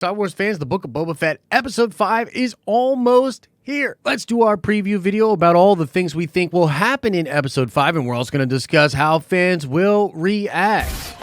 Star Wars fans, the Book of Boba Fett Episode 5 is almost here. Let's do our preview video about all the things we think will happen in Episode 5, and we're also going to discuss how fans will react.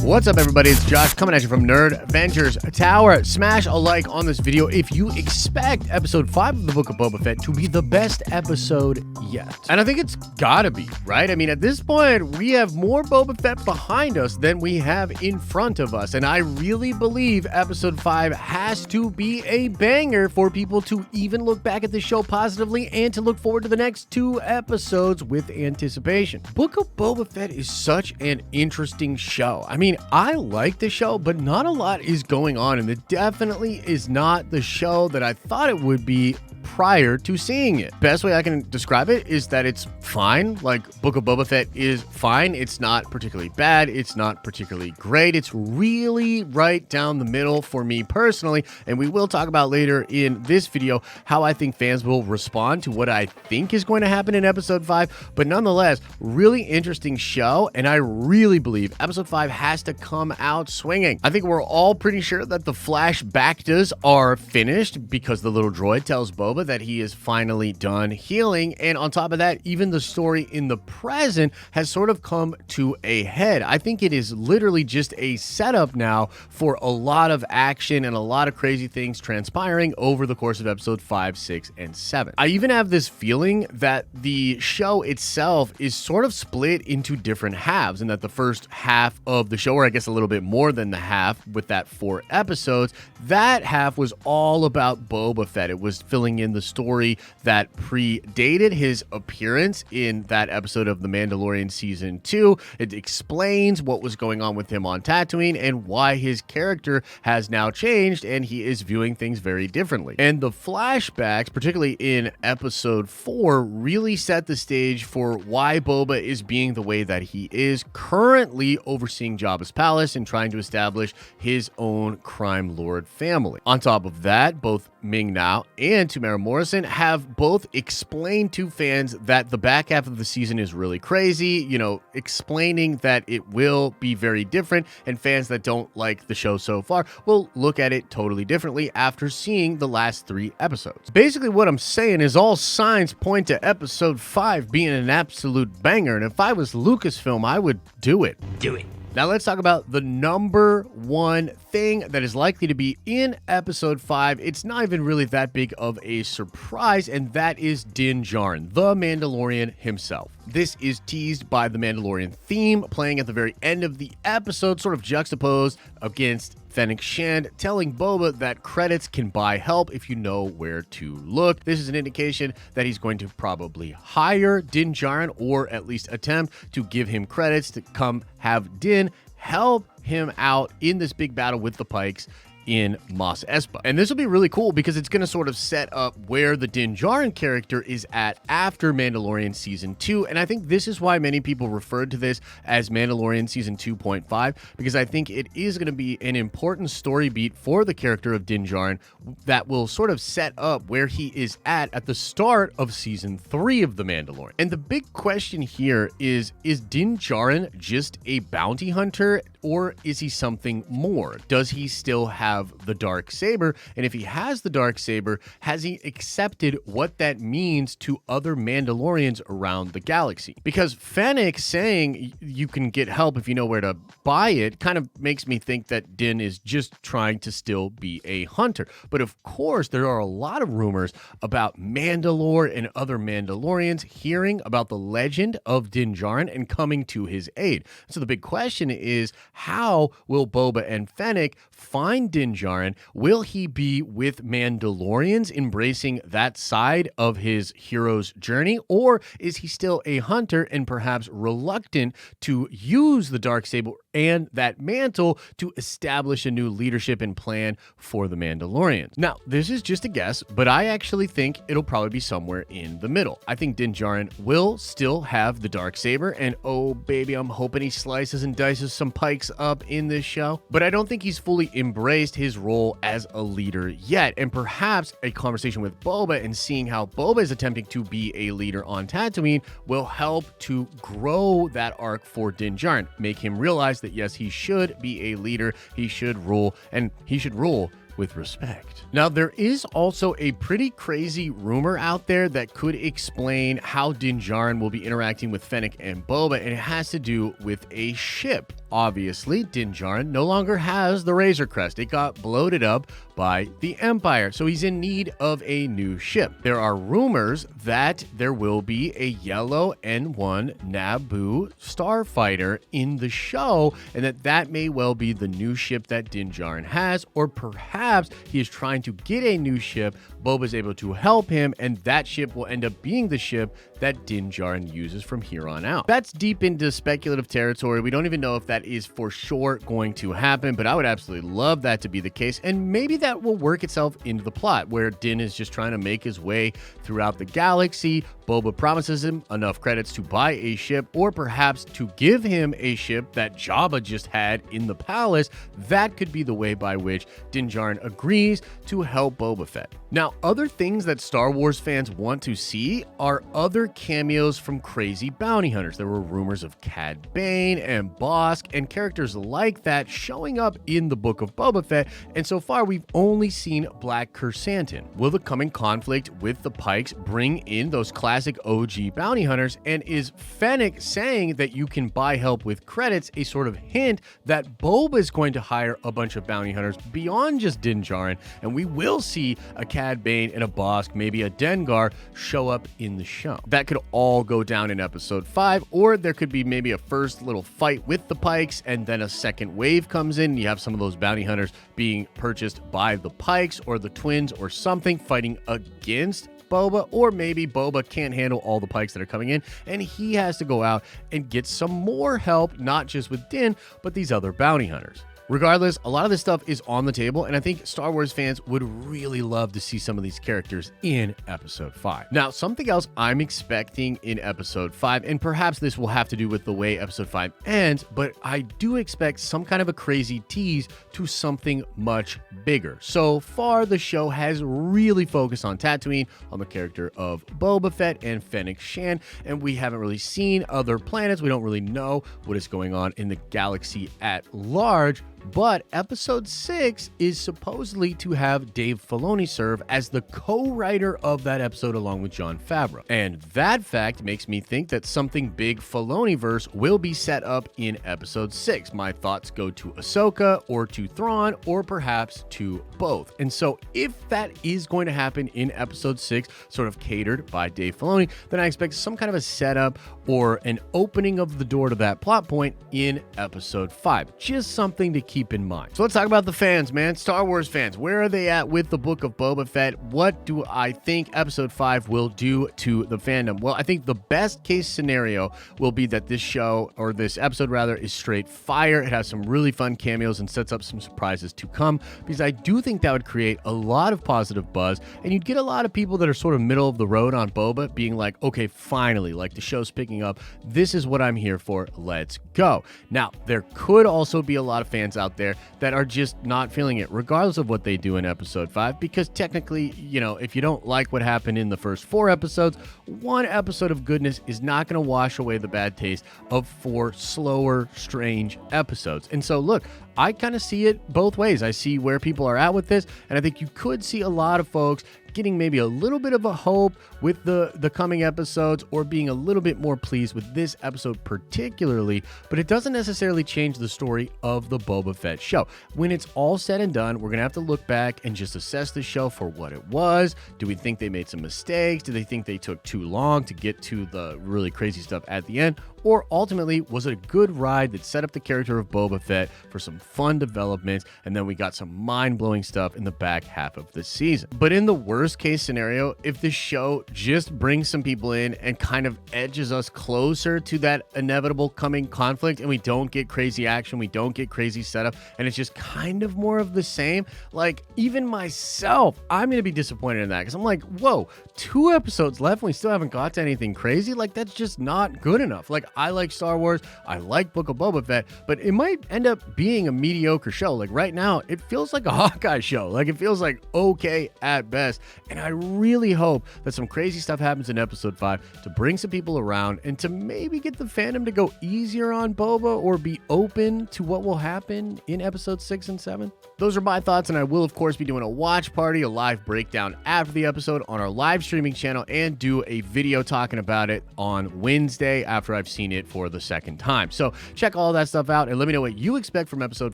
What's up, everybody? It's Josh coming at you from Nerd Ventures Tower. Smash a like on this video if you expect Episode 5 of the Book of Boba Fett to be the best episode yet. And I think it's gotta be, right? I mean, at this point, we have more Boba Fett behind us than we have in front of us. And I really believe Episode 5 has to be a banger for people to even look back at the show positively and to look forward to the next 2 episodes with anticipation. Book of Boba Fett is such an interesting show. I mean, I like the show, but not a lot is going on, and it definitely is not the show that I thought it would be prior to seeing it. Best way I can describe it is that it's fine. Like, Book of Boba Fett is fine. It's not particularly bad. It's not particularly great. It's really right down the middle for me personally, and we will talk about later in this video how I think fans will respond to what I think is going to happen in Episode 5, but nonetheless, really interesting show, and I really believe Episode 5 has to come out swinging. I think we're all pretty sure that the flashbacks are finished because the little droid tells Boba that he is finally done healing, and on top of that, even the story in the present has sort of come to a head. I think it is literally just a setup now for a lot of action and a lot of crazy things transpiring over the course of Episode 5, 6, and 7. I even have this feeling that the show itself is sort of split into different halves, and that the first half of the show, or I guess a little bit more than the half with that 4 episodes, that half was all about Boba Fett. It was filling in the story that predated his appearance in that episode of The Mandalorian Season 2. It explains what was going on with him on Tatooine and why his character has now changed and he is viewing things very differently. And the flashbacks, particularly in Episode 4, really set the stage for why Boba is being the way that he is, currently overseeing Jabba's palace and trying to establish his own crime lord family. On top of that, both Ming-Na and Tamara Morrison have both explained to fans that the back half of the season is really crazy, you know, explaining that it will be very different, and fans that don't like the show so far will look at it totally differently after seeing the last 3 episodes. Basically, what I'm saying is all signs point to Episode 5 being an absolute banger, and if I was Lucasfilm, I would do it. Do it. Now let's talk about the number one thing that is likely to be in Episode 5. It's not even really that big of a surprise, and that is Din Djarin, the Mandalorian himself. This is teased by the Mandalorian theme playing at the very end of the episode, sort of juxtaposed against Fennec Shand telling Boba that credits can buy help if you know where to look. This is an indication that he's going to probably hire Din Djarin, or at least attempt to give him credits to come have Din help him out in this big battle with the Pikes in Mos Espa. And this will be really cool because it's going to sort of set up where the Din Djarin character is at after Mandalorian Season 2, and I think this is why many people referred to this as Mandalorian Season 2.5, because I think it is going to be an important story beat for the character of Din Djarin that will sort of set up where he is at the start of Season 3 of The Mandalorian. And the big question here is Din Djarin just a bounty hunter, or is he something more? Does he still have the dark saber? And if he has the dark saber, has he accepted what that means to other Mandalorians around the galaxy? Because Fennec saying you can get help if you know where to buy it kind of makes me think that Din is just trying to still be a hunter. But of course, there are a lot of rumors about Mandalore and other Mandalorians hearing about the legend of Din Djarin and coming to his aid. So the big question is, how will Boba and Fennec find Din Djarin? Will he be with Mandalorians embracing that side of his hero's journey, or is he still a hunter and perhaps reluctant to use the darksaber and that mantle to establish a new leadership and plan for the Mandalorians? Now, this is just a guess, but I actually think it'll probably be somewhere in the middle. I think Din Djarin will still have the darksaber, and oh baby, I'm hoping he slices and dices some Pikes up in this show, but I don't think he's fully embraced established his role as a leader yet, and perhaps a conversation with Boba and seeing how Boba is attempting to be a leader on Tatooine will help to grow that arc for Din Djarin, make him realize that yes, he should be a leader, he should rule, and he should rule with respect. Now, there is also a pretty crazy rumor out there that could explain how Din Djarin will be interacting with Fennec and Boba, and it has to do with a ship. Obviously, Din Djarin no longer has the Razor Crest. It got bloated up by the Empire, so he's in need of a new ship. There are rumors that there will be a yellow N1 Naboo starfighter in the show, and that may well be the new ship that Din Djarin has, or perhaps he is trying to get a new ship. Boba's able to help him, and that ship will end up being the ship that Din Djarin uses from here on out. That's deep into speculative territory. We don't even know if that is for sure going to happen, but I would absolutely love that to be the case, and maybe that will work itself into the plot, where Din is just trying to make his way throughout the galaxy. Boba promises him enough credits to buy a ship, or perhaps to give him a ship that Jabba just had in the palace. That could be the way by which Din Djarin agrees to help Boba Fett. Now, other things that Star Wars fans want to see are other cameos from crazy bounty hunters. There were rumors of Cad Bane and Bossk and characters like that showing up in the Book of Boba Fett, and so far we've only seen Black Krrsantan. Will the coming conflict with the Pikes bring in those classic OG bounty hunters, and is Fennec saying that you can buy help with credits a sort of hint that Boba is going to hire a bunch of bounty hunters beyond just Din Djarin, and we will see a Cad Bane and a Bossk, maybe a Dengar, show up in the show? That could all go down in episode 5, or there could be maybe a first little fight with the Pikes, and then a second wave comes in, and you have some of those bounty hunters being purchased by the Pikes or the twins or something, fighting against Boba, or maybe Boba can't handle all the Pikes that are coming in, and he has to go out and get some more help, not just with Din, but these other bounty hunters. Regardless, a lot of this stuff is on the table, and I think Star Wars fans would really love to see some of these characters in Episode 5. Now, something else I'm expecting in Episode 5, and perhaps this will have to do with the way Episode 5 ends, but I do expect some kind of a crazy tease to something much bigger. So far, the show has really focused on Tatooine, on the character of Boba Fett and Fennec Shand, and we haven't really seen other planets. We don't really know what is going on in the galaxy at large. But episode 6 is supposedly to have Dave Filoni serve as the co-writer of that episode along with Jon Favreau. And that fact makes me think that something big Filoni-verse will be set up in episode 6. My thoughts go to Ahsoka or to Thrawn or perhaps to both. And so if that is going to happen in episode 6, sort of catered by Dave Filoni, then I expect some kind of a setup or an opening of the door to that plot point in episode 5. Just something to keep in mind. So let's talk about the fans, man. Star Wars fans, where are they at with the Book of Boba Fett? What do I think episode 5 will do to the fandom? Well, I think the best case scenario will be that this show, or this episode rather, is straight fire. It has some really fun cameos and sets up some surprises to come, because I do think that would create a lot of positive buzz, and you'd get a lot of people that are sort of middle of the road on Boba being like, okay, finally, like the show's picking up. This is what I'm here for. Let's go. Now, there could also be a lot of fans out there that are just not feeling it, regardless of what they do in episode 5, because technically, you know, if you don't like what happened in the first 4 episodes, one episode of goodness is not going to wash away the bad taste of 4 slower, strange episodes. And so, look, I kind of see it both ways. I see where people are at with this, and I think you could see a lot of folks getting maybe a little bit of a hope with the coming episodes, or being a little bit more pleased with this episode particularly, but it doesn't necessarily change the story of the Boba Fett show. When it's all said and done, we're going to have to look back and just assess the show for what it was. Do we think they made some mistakes? Do they think they took too long to get to the really crazy stuff at the end? Or ultimately, was it a good ride that set up the character of Boba Fett for some fun developments, and then we got some mind-blowing stuff in the back half of the season? But in the worst case scenario, if the show just brings some people in and kind of edges us closer to that inevitable coming conflict, and we don't get crazy action, we don't get crazy setup, and it's just kind of more of the same, like, even myself, I'm going to be disappointed in that, because I'm like, whoa, 2 episodes left and we still haven't got to anything crazy? Like, that's just not good enough. Like, I like Star Wars, I like Book of Boba Fett, but it might end up being a mediocre show. Like right now, it feels like a Hawkeye show. Like it feels like okay at best. And I really hope that some crazy stuff happens in episode 5 to bring some people around and to maybe get the fandom to go easier on Boba or be open to what will happen in episode 6 and 7. Those are my thoughts, and I will of course be doing a watch party, a live breakdown after the episode on our live streaming channel, and do a video talking about it on Wednesday after I've seen it for the second time. So check all that stuff out and let me know what you expect from episode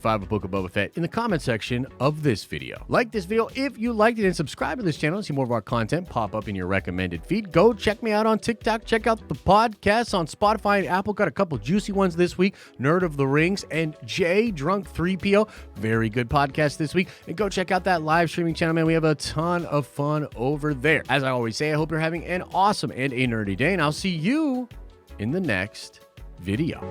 5 of Book of Boba Fett in the comment section of this video. Like this video if you liked it, and subscribe to this channel to see more of our content pop up in your recommended feed. Go check me out on TikTok. Check out the podcasts on Spotify and Apple. Got a couple juicy ones this week. Nerd of the Rings and Jay Drunk 3PO. Very good podcast this week. And go check out that live streaming channel, man. We have a ton of fun over there. As I always say, I hope you're having an awesome and a nerdy day, and I'll see you in the next video.